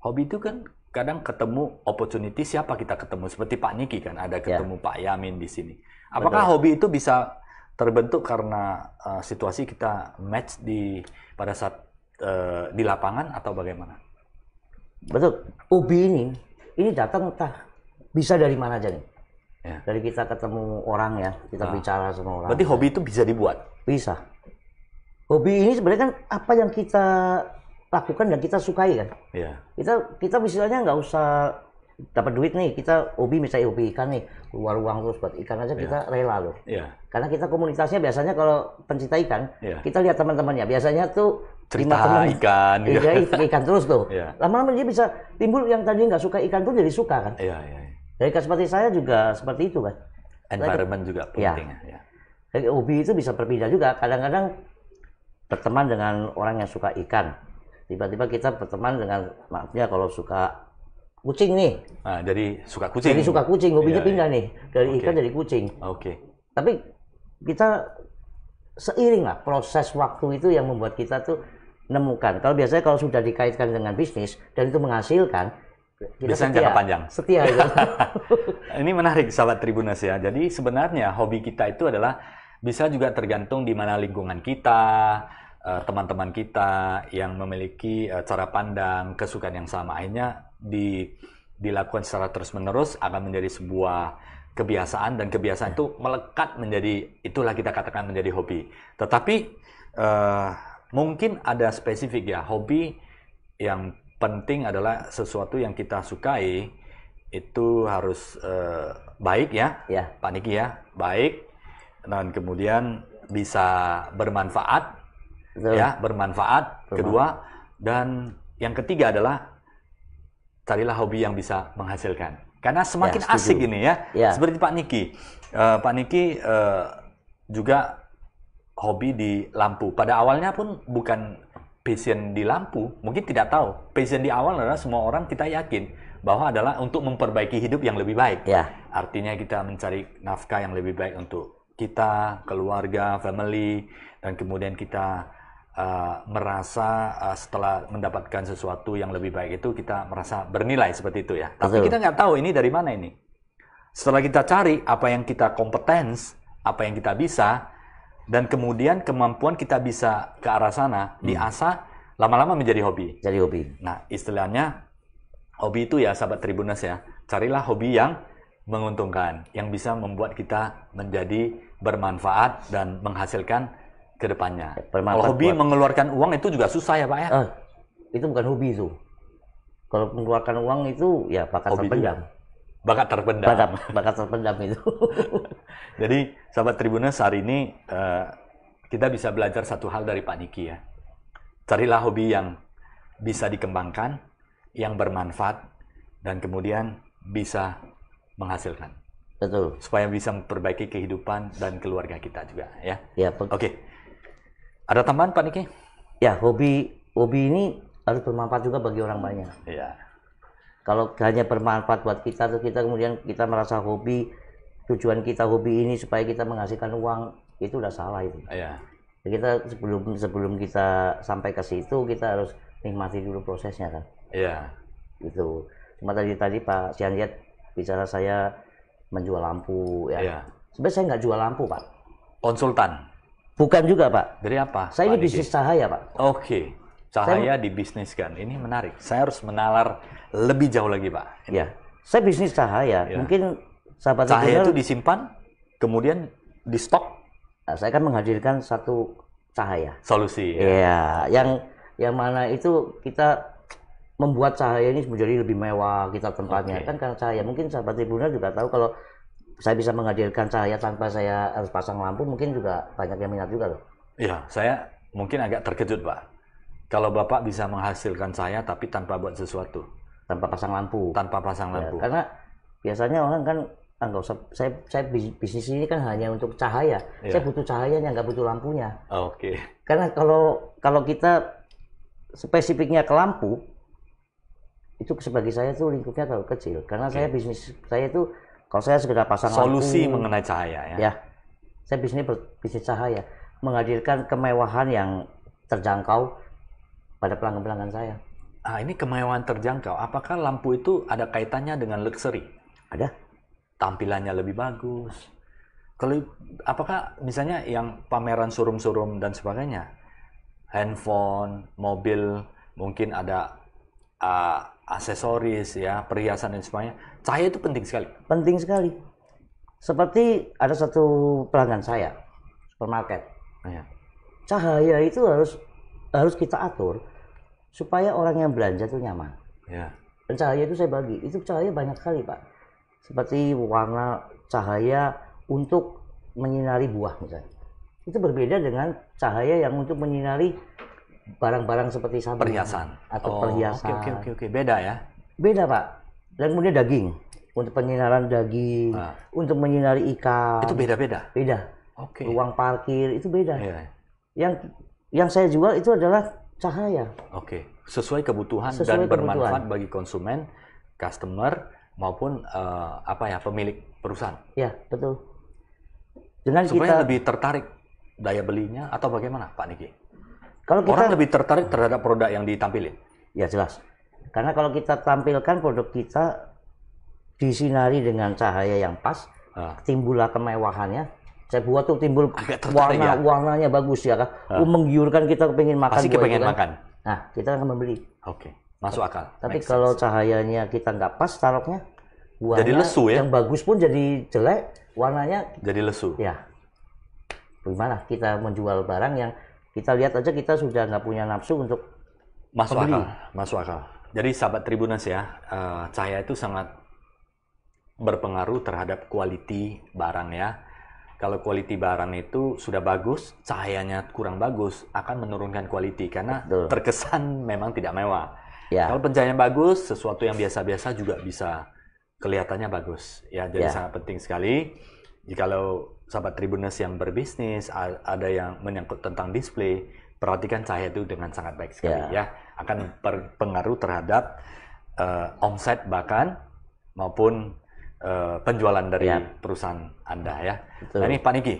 hobi itu kan kadang ketemu opportunity, siapa kita ketemu? Seperti Pak Niki kan, ada ketemu Pak Yamin di sini. Apakah hobi itu bisa terbentuk karena situasi kita match pada saat di lapangan atau bagaimana? Betul. Hobi ini datang entah bisa dari mana aja nih. Ya. Dari kita ketemu orang ya, kita bicara sama orang. Berarti hobi itu bisa dibuat? Bisa. Hobi ini sebenarnya kan apa yang kita lakukan dan kita sukai kan. Iya. Kita misalnya nggak usah dapat duit nih, kita hobi misalnya hobi ikan nih, keluar uang terus buat ikan aja kita rela loh. Iya. Karena kita komunitasnya biasanya kalau pencinta ikan, Iya. kita lihat teman-temannya biasanya tuh Cerita 5 teman ikan gitu. Iya, ikan terus tuh. Iya. Lama-lama dia bisa timbul yang tadi nggak suka ikan tuh jadi suka kan. Iya, iya. Jadi kan seperti saya juga seperti itu kan. Environment juga penting ya. Jadi hobi itu bisa berpindah juga. Kadang-kadang berteman dengan orang yang suka ikan. Tiba-tiba kita berteman dengan, maafnya kalau suka kucing nih. Nah, jadi suka kucing. Jadi suka kucing, hobinya Iya, pindah iya. nih dari Oke. ikan jadi kucing. Oke. Tapi kita seiring lah proses waktu itu yang membuat kita tuh menemukan. Kalau biasanya kalau sudah dikaitkan dengan bisnis dan itu menghasilkan, kita Biasanya setia. jangka panjang. Setia itu. Ini menarik sahabat Tribuners ya. Jadi sebenarnya hobi kita itu adalah bisa juga tergantung di mana lingkungan kita, teman-teman kita yang memiliki cara pandang, kesukaan yang sama. Akhirnya dilakukan secara terus-menerus akan menjadi sebuah kebiasaan, dan kebiasaan itu melekat menjadi, itulah kita katakan menjadi hobi. Tetapi mungkin ada spesifik ya, hobi yang penting adalah sesuatu yang kita sukai itu harus baik ya, Ya. Pak Niki ya, baik, dan kemudian bisa bermanfaat, Betul. ya, bermanfaat. Kedua, dan yang ketiga adalah carilah hobi yang bisa menghasilkan. Karena semakin Ya, setuju. asik ini ya, Ya. seperti Pak Niki. Pak Niki juga hobi di lampu. Pada awalnya pun bukan passion di lampu, mungkin tidak tahu. Passion di awal adalah semua orang kita yakin bahwa adalah untuk memperbaiki hidup yang lebih baik. Ya. Artinya kita mencari nafkah yang lebih baik untuk kita, keluarga, family, dan kemudian kita merasa setelah mendapatkan sesuatu yang lebih baik itu kita merasa bernilai seperti itu ya. Tapi Betul. kita nggak tahu ini dari mana ini. Setelah kita cari apa yang kita kompetens, apa yang kita bisa, dan kemudian kemampuan kita bisa ke arah sana, diasah, lama-lama menjadi hobi. Jadi hobi. Nah, istilahnya hobi itu ya, sahabat Tribuners ya, carilah hobi yang menguntungkan, yang bisa membuat kita menjadi bermanfaat dan menghasilkan ke depannya. Bermanfaat Kalau hobi buat- mengeluarkan uang itu juga susah ya Pak ya? Itu bukan hobi itu. Kalau mengeluarkan uang itu ya bakat Hobi terpendam. Bakat terpendam. Bakat terpendam itu. Jadi, sahabat Tribuners, hari ini kita bisa belajar satu hal dari Pak Niki ya. Carilah hobi yang bisa dikembangkan, yang bermanfaat, dan kemudian bisa menghasilkan. Betul. Supaya bisa memperbaiki kehidupan dan keluarga kita juga ya. Ya, Oke. Ada tambahan Pak Niki? ya hobi ini harus bermanfaat juga bagi orang banyak. Iya. Kalau hanya bermanfaat buat kita, terus kita kemudian kita merasa hobi, tujuan kita hobi ini supaya kita menghasilkan uang, itu udah salah itu. Iya. Jadi kita sebelum kita sampai ke situ, kita harus nikmati dulu prosesnya kan. Iya. Gitu. Cuma tadi Pak Sianjat bicara saya menjual lampu ya. Iya. Sebenarnya saya nggak jual lampu Pak. Konsultan. Bukan juga Pak. Dari apa? Saya Pak ini Niki? bisnis cahaya Pak. Oke. Cahaya dibisniskan. Ini menarik. Saya harus menalar lebih jauh lagi, Pak. Ya. Saya bisnis cahaya. Ya. Mungkin sahabat Cahaya itu Tribuners, disimpan, kemudian di stok, saya akan menghadirkan satu cahaya. solusi. Iya, yang mana itu kita membuat cahaya ini menjadi lebih mewah kita tempatnya. Oke. Kan karena cahaya. Mungkin sahabat Tribuners juga tahu kalau saya bisa menghadirkan cahaya tanpa saya harus pasang lampu, mungkin juga banyak yang minat juga loh. Iya, saya mungkin agak terkejut, Pak. Kalau Bapak bisa menghasilkan cahaya tapi tanpa buat sesuatu, Tanpa pasang lampu. tanpa pasang Ya, lampu. karena biasanya orang kan nggak usah, saya bisnis ini kan hanya untuk cahaya. Iya. Saya butuh cahayanya, nggak butuh lampunya. Oke. Karena kalau kita spesifiknya ke lampu, itu sebagai saya tuh lingkupnya terlalu kecil. Karena saya bisnis saya itu kalau saya sekedar pasang Solusi lampu, mengenai cahaya ya. ya, saya bisnis cahaya, menghadirkan kemewahan yang terjangkau pada pelanggan-pelanggan saya. Ah, ini kemewahan terjangkau. Apakah lampu itu ada kaitannya dengan luxury? Ada. Tampilannya lebih bagus. Kalau apakah misalnya yang pameran showroom-showroom dan sebagainya, handphone, mobil, mungkin ada aksesoris ya, perhiasan dan sebagainya. Cahaya itu penting sekali. Penting sekali. Seperti ada satu pelanggan saya, supermarket. Ya. Cahaya itu harus kita atur supaya orang yang belanja itu nyaman. Ya. Dan cahaya itu saya bagi. Itu cahaya banyak sekali, Pak. Seperti warna cahaya untuk menyinari buah misalnya. Itu berbeda dengan cahaya yang untuk menyinari barang-barang seperti sabun Perhiasan atau perhiasan. Oke. Beda ya. Beda, Pak. Dan kemudian daging. Untuk penyinaran daging, Nah. untuk menyinari ikan. Itu beda-beda. Beda. Oke. Ruang parkir itu beda. Iya. Yang saya jual itu adalah cahaya. Oke. Sesuai kebutuhan Sesuai dan bermanfaat kebutuhan. bagi konsumen customer maupun pemilik perusahaan. Ya, betul. Dengan Supaya kita lebih tertarik daya belinya atau bagaimana, Pak Niki? kalau kita Orang lebih tertarik terhadap produk yang ditampilin. ya jelas. Karena kalau kita tampilkan produk kita disinari dengan cahaya yang pas, timbullah kemewahannya. Saya buat tuh timbul warnanya bagus ya kan. Menggiurkan, kita pengen makan. Pasti kepengen kan. makan. Nah, kita akan membeli. Oke, masuk akal. Tapi kalau cahayanya kita nggak pas taruhnya, jadi lesu ya. Yang bagus pun jadi jelek, warnanya jadi lesu. Ya. Gimana kita menjual barang yang kita lihat aja kita sudah nggak punya nafsu untuk masuk membeli. akal, masuk akal. Jadi sahabat Tribuners ya, cahaya itu sangat berpengaruh terhadap quality barang ya. Kalau quality barang itu sudah bagus, cahayanya kurang bagus, akan menurunkan quality karena terkesan memang tidak mewah. Ya. Kalau pencahayaan bagus, sesuatu yang biasa-biasa juga bisa kelihatannya bagus. Ya, jadi sangat penting sekali. Jikalau sahabat Tribuners yang berbisnis, ada yang menyangkut tentang display, perhatikan cahaya itu dengan sangat baik sekali ya. Akan berpengaruh terhadap omset bahkan maupun penjualan dari perusahaan Anda ya. Betul. Nah ini Pak Niki,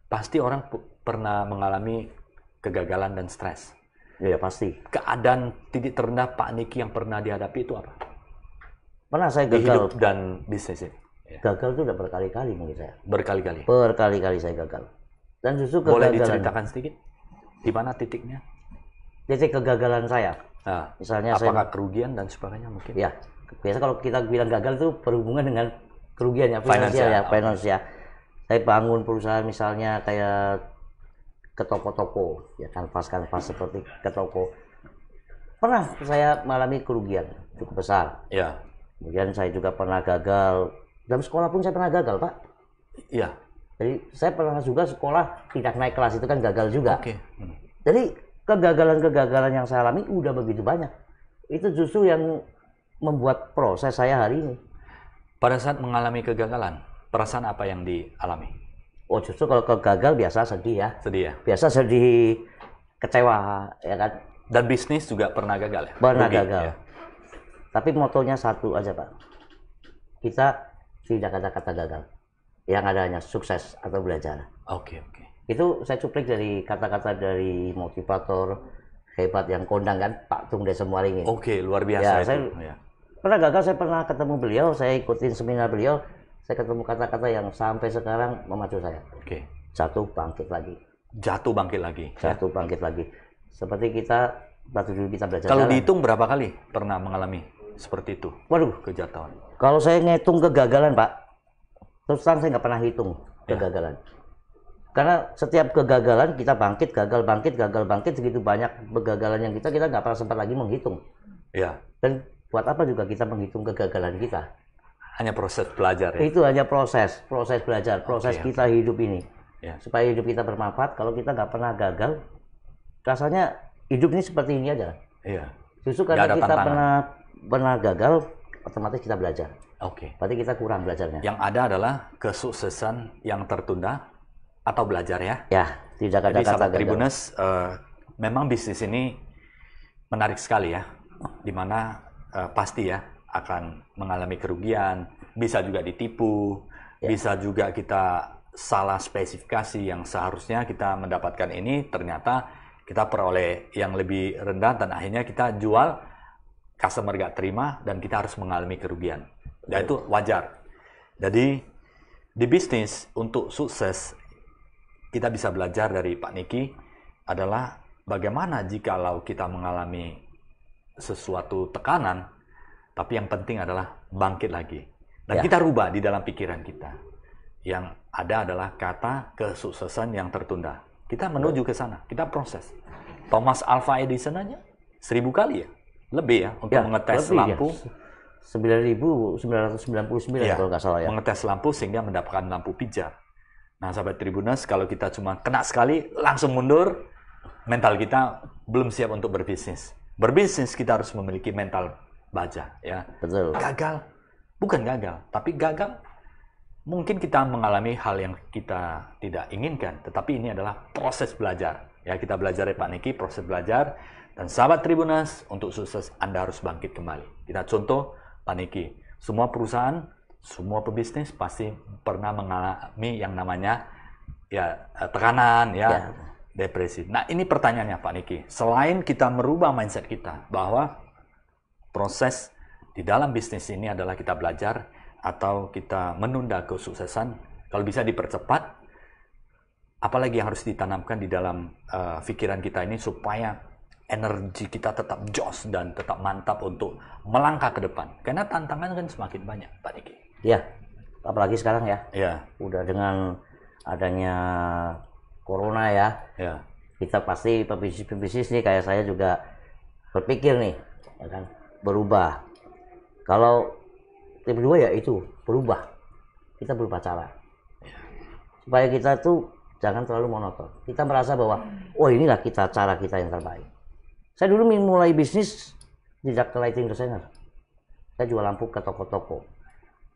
pasti orang pernah mengalami kegagalan dan stres. Ya pasti. Keadaan titik terendah Pak Niki yang pernah dihadapi itu apa? Pernah saya Di gagal. hidup dan bisnis ini. Gagal itu udah berkali-kali mungkin saya. Berkali-kali. Berkali-kali saya gagal. Dan justru kegagalan. Boleh diceritakan sedikit? Di mana titiknya? Titik kegagalan saya. Nah, misalnya apakah kerugian dan sebagainya mungkin? Ya. Biasa kalau kita bilang gagal itu berhubungan dengan kerugian ya, finance ya. Saya bangun perusahaan misalnya kayak ke toko-toko, ya kanvas-kanvas seperti ke toko. Pernah saya mengalami kerugian cukup besar. Ya. Kemudian saya juga pernah gagal. Dalam sekolah pun saya pernah gagal, Pak. Iya. Jadi saya pernah juga sekolah tidak naik kelas, itu kan gagal juga. Oke. Jadi kegagalan-kegagalan yang saya alami udah begitu banyak. Itu justru yang membuat proses saya hari ini. Pada saat mengalami kegagalan, perasaan apa yang dialami? Oh, justru kalau kegagal biasa sedih ya. Sedih ya? Biasa sedih, kecewa, ya kan. Dan bisnis juga pernah gagal ya? Pernah gagal. Ya. Tapi motonya satu aja, Pak. Kita tidak ada kata gagal. Yang ada hanya sukses atau belajar. Oke. Itu saya cuplik dari kata-kata dari motivator hebat yang kondang kan, Pak Tung Desem Waringin. Oke, luar biasa itu. Saya pernah gagal, saya pernah ketemu beliau, saya ikutin seminar beliau, saya ketemu kata-kata yang sampai sekarang memacu saya. Oke. Jatuh bangkit lagi. Jatuh bangkit lagi. Jatuh bangkit lagi. Seperti kita waktu dulu kita belajar. Kalau dihitung berapa kali pernah mengalami seperti itu? Waduh, kejatuhan. Kalau saya ngitung kegagalan, Pak, terus terang saya nggak pernah hitung kegagalan. Karena setiap kegagalan kita bangkit, gagal bangkit, segitu banyak kegagalan yang kita nggak pernah sempat lagi menghitung. Ya. Dan buat apa juga kita menghitung kegagalan kita? Hanya proses belajar ya? Itu hanya proses belajar, proses kita hidup ini. Ya. Supaya hidup kita bermanfaat, kalau kita nggak pernah gagal, rasanya hidup ini seperti ini aja. Iya. Justru karena kita pernah gagal, otomatis kita belajar. Oke. Berarti kita kurang belajarnya. Yang ada adalah kesuksesan yang tertunda atau belajar ya? Ya, tidak ada kata gagal. Tribuners, memang bisnis ini menarik sekali ya, dimana pasti ya akan mengalami kerugian, bisa juga ditipu, bisa juga kita salah spesifikasi yang seharusnya kita mendapatkan ini, ternyata kita peroleh yang lebih rendah dan akhirnya kita jual, customer gak terima dan kita harus mengalami kerugian. Dan itu wajar. Jadi di bisnis untuk sukses kita bisa belajar dari Pak Niki adalah bagaimana jikalau kita mengalami sesuatu tekanan, tapi yang penting adalah bangkit lagi. Dan kita rubah di dalam pikiran kita. Yang ada adalah kata kesuksesan yang tertunda. Kita menuju ke sana, kita proses. Thomas Alva Edison aja 1000 kali ya? Lebih ya untuk mengetes lampu. 9.999 kalau nggak salah ya. Mengetes lampu sehingga mendapatkan lampu pijar. Nah, sahabat Tribuners, kalau kita cuma kena sekali, langsung mundur, mental kita belum siap untuk berbisnis. Berbisnis kita harus memiliki mental baja, ya. Betul. Gagal, bukan gagal, tapi gagal. Mungkin kita mengalami hal yang kita tidak inginkan, tetapi ini adalah proses belajar. Ya, kita belajar ya Pak Niki, proses belajar. Dan sahabat Tribuners, untuk sukses Anda harus bangkit kembali. Kita contoh Pak Niki. Semua perusahaan, semua pebisnis pasti pernah mengalami yang namanya ya tekanan, ya, depresi. Nah, ini pertanyaannya Pak Niki. Selain kita merubah mindset kita bahwa proses di dalam bisnis ini adalah kita belajar atau kita menunda kesuksesan, kalau bisa dipercepat, apalagi yang harus ditanamkan di dalam pikiran kita ini supaya energi kita tetap jos dan tetap mantap untuk melangkah ke depan. Karena tantangan kan semakin banyak, Pak Niki. Iya, apalagi sekarang ya. Iya. Udah dengan adanya corona ya. Iya. Kita pasti pebisnis nih kayak saya juga berpikir nih, ya kan, berubah. Kalau tim kedua ya itu berubah. Kita berubah cara. Supaya kita tuh jangan terlalu monoton. Kita merasa bahwa, oh inilah cara kita yang terbaik. Saya dulu mulai bisnis tidak ke lighting designer. Saya jual lampu ke toko-toko.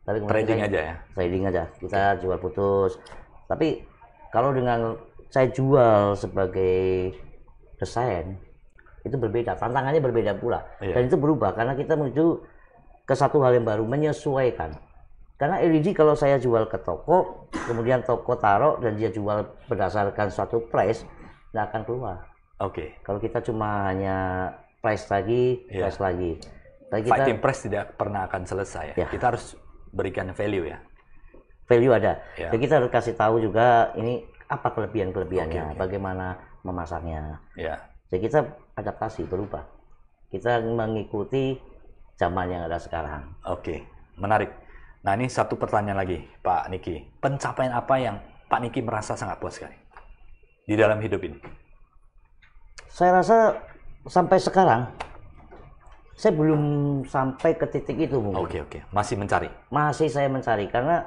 Tapi Trading aja ya? Trading aja. Kita jual putus. Tapi kalau dengan saya jual sebagai desain, itu berbeda. Tantangannya berbeda pula. Dan itu berubah karena kita menuju ke satu hal yang baru, menyesuaikan. Karena LED kalau saya jual ke toko, kemudian toko taruh dan dia jual berdasarkan suatu price, nggak akan keluar. Oke. Kalau kita cuma hanya price lagi, price lagi. Tapi kita, Fighting price tidak pernah akan selesai. Ya. Kita harus berikan value ya. Value ada. Jadi kita harus kasih tahu juga ini apa kelebihan-kelebihannya, bagaimana memasarnya. Ya. Jadi kita adaptasi, berubah. Kita mengikuti zaman yang ada sekarang. Oke, menarik. Nah, ini satu pertanyaan lagi, Pak Niki. Pencapaian apa yang Pak Niki merasa sangat puas sekali di dalam hidup ini? Saya rasa sampai sekarang, saya belum sampai ke titik itu mungkin. Oke. Masih mencari? Masih saya mencari, karena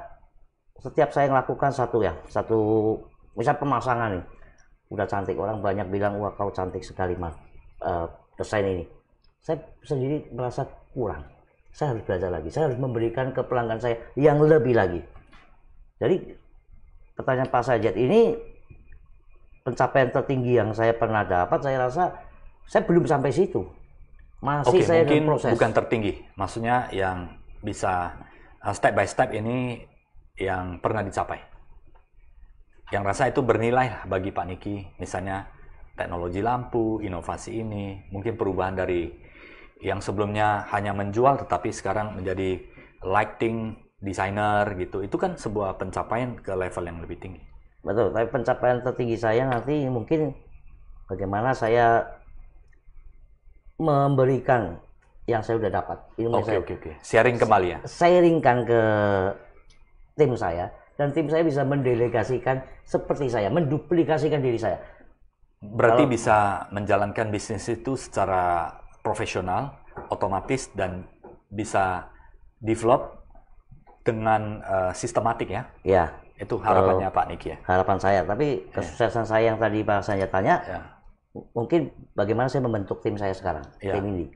setiap saya melakukan satu misal pemasangan nih, udah cantik, orang banyak bilang, wah kau cantik sekali mas, desain ini. Saya sendiri merasa kurang. Saya harus belajar lagi, saya harus memberikan ke pelanggan saya yang lebih lagi. Jadi pertanyaan Pak Sajat ini, pencapaian tertinggi yang saya pernah dapat, saya rasa saya belum sampai situ. Masih saya mungkin proses. Bukan tertinggi, maksudnya yang bisa step by step ini yang pernah dicapai. Yang rasa itu bernilai lah bagi Pak Niki, misalnya teknologi lampu, inovasi ini, mungkin perubahan dari yang sebelumnya hanya menjual tetapi sekarang menjadi lighting designer gitu. Itu kan sebuah pencapaian ke level yang lebih tinggi. Betul, tapi pencapaian tertinggi saya nanti mungkin bagaimana saya memberikan yang saya sudah dapat. Oke. Sharing kembali ya. Sharingkan ke tim saya dan tim saya bisa mendelegasikan seperti saya, menduplikasikan diri saya. Berarti bisa menjalankan bisnis itu secara profesional, otomatis dan bisa develop dengan sistematik ya? Ya. Itu harapannya Pak Niki ya? Harapan saya, tapi kesuksesan saya yang tadi Pak saya tanya, mungkin bagaimana saya membentuk tim saya sekarang, tim Indi.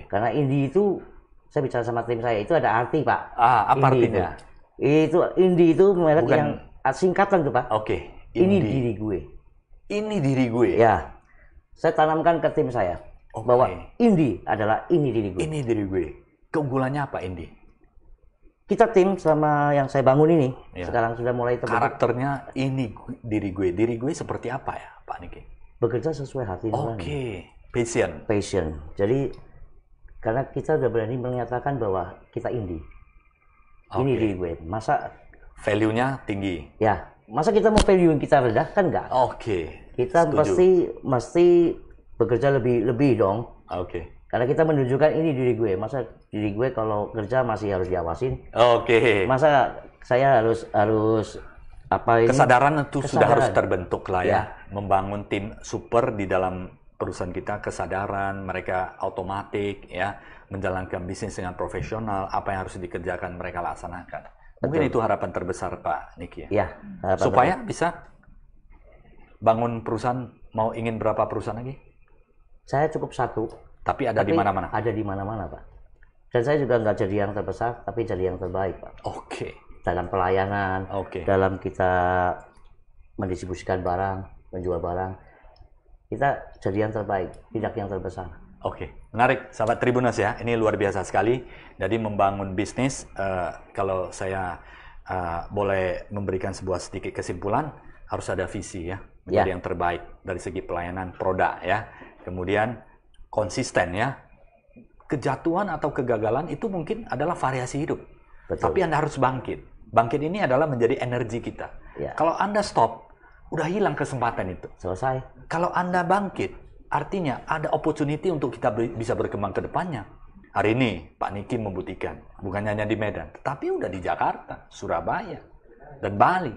Karena Indi itu, saya bicara sama tim saya, itu ada arti Pak. Apa artinya? Itu Indi itu merek yang singkatan tuh Pak. Ini diri gue. Ini diri gue? Ya, saya tanamkan ke tim saya. Bahwa Indi adalah ini diri gue. Ini diri gue. Keunggulannya apa Indi? Kita tim sama yang saya bangun ini sekarang sudah mulai terbentuk. Karakternya ini diri gue. Diri gue seperti apa ya Pak Niki? Bekerja sesuai hati nurani. Passion. Jadi karena kita sudah berani menyatakan bahwa kita Indi. Ini diri gue. Masa value-nya tinggi? Ya. Masa kita mau value kita rendah kan enggak? Kita mesti bekerja lebih dong. Karena kita menunjukkan ini diri gue. Masa diri gue kalau kerja masih harus diawasin? Masa saya harus apa ini? Kesadaran itu sudah harus terbentuk lah ya. Membangun tim super di dalam perusahaan kita, kesadaran mereka otomatis ya, menjalankan bisnis dengan profesional, apa yang harus dikerjakan mereka laksanakan. Mungkin itu harapan terbesar Pak Niki ya. Supaya bisa bangun perusahaan, mau ingin berapa perusahaan lagi? Saya cukup satu. Tapi ada di mana-mana? Ada di mana-mana, Pak. Dan saya juga nggak jadi yang terbesar, tapi jadi yang terbaik, Pak. Dalam pelayanan, dalam kita mendistribusikan barang, menjual barang, kita jadi yang terbaik, tidak yang terbesar. Oke, menarik, sahabat Tribuners ya. Ini luar biasa sekali. Jadi membangun bisnis, kalau saya boleh memberikan sebuah sedikit kesimpulan, harus ada visi ya, menjadi yang terbaik dari segi pelayanan produk ya. Kemudian konsisten ya. Kejatuhan atau kegagalan itu mungkin adalah variasi hidup. Betul. Tapi Anda harus bangkit. Bangkit ini adalah menjadi energi kita. Ya. Kalau Anda stop, udah hilang kesempatan itu. Selesai. Kalau Anda bangkit, artinya ada opportunity untuk kita bisa berkembang ke depannya. Hari ini Pak Niki membuktikan, bukan hanya di Medan, tetapi udah di Jakarta, Surabaya, dan Bali.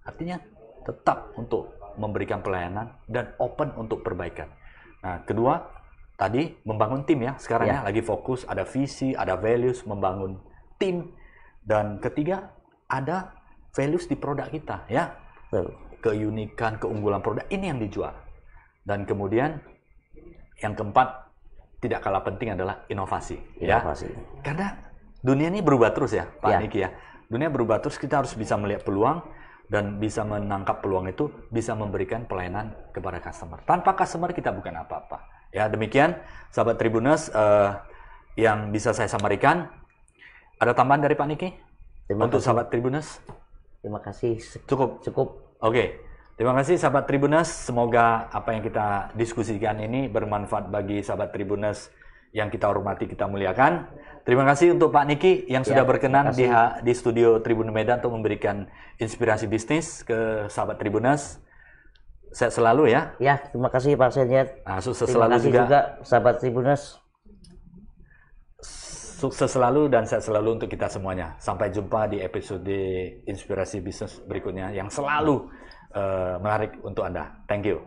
Artinya tetap untuk memberikan pelayanan dan open untuk perbaikan. Nah, kedua, tadi membangun tim ya. Sekarang ya lagi fokus, ada visi, ada values, membangun tim. Dan ketiga, ada values di produk kita ya. Keunikan, keunggulan produk, ini yang dijual. Dan kemudian yang keempat, tidak kalah penting adalah inovasi. Ya. Karena dunia ini berubah terus ya, Pak Niki ya. Dunia berubah terus, kita harus bisa melihat peluang dan bisa menangkap peluang itu, bisa memberikan pelayanan kepada customer. Tanpa customer kita bukan apa-apa. Ya, demikian sahabat Tribuners yang bisa saya sampaikan. Ada tambahan dari Pak Niki untuk sahabat Tribuners? Terima kasih. Cukup. Oke. Terima kasih sahabat Tribuners, semoga apa yang kita diskusikan ini bermanfaat bagi sahabat Tribuners yang kita hormati, kita muliakan. Terima kasih untuk Pak Niki yang sudah berkenan di studio Tribun Medan untuk memberikan inspirasi bisnis ke sahabat Tribuners. Sehat selalu ya. Ya, terima kasih Pak Senyet. Nah, sukses selalu juga sahabat Tribuners. Sukses selalu dan sehat selalu untuk kita semuanya. Sampai jumpa di episode inspirasi bisnis berikutnya yang selalu menarik untuk Anda. Thank you.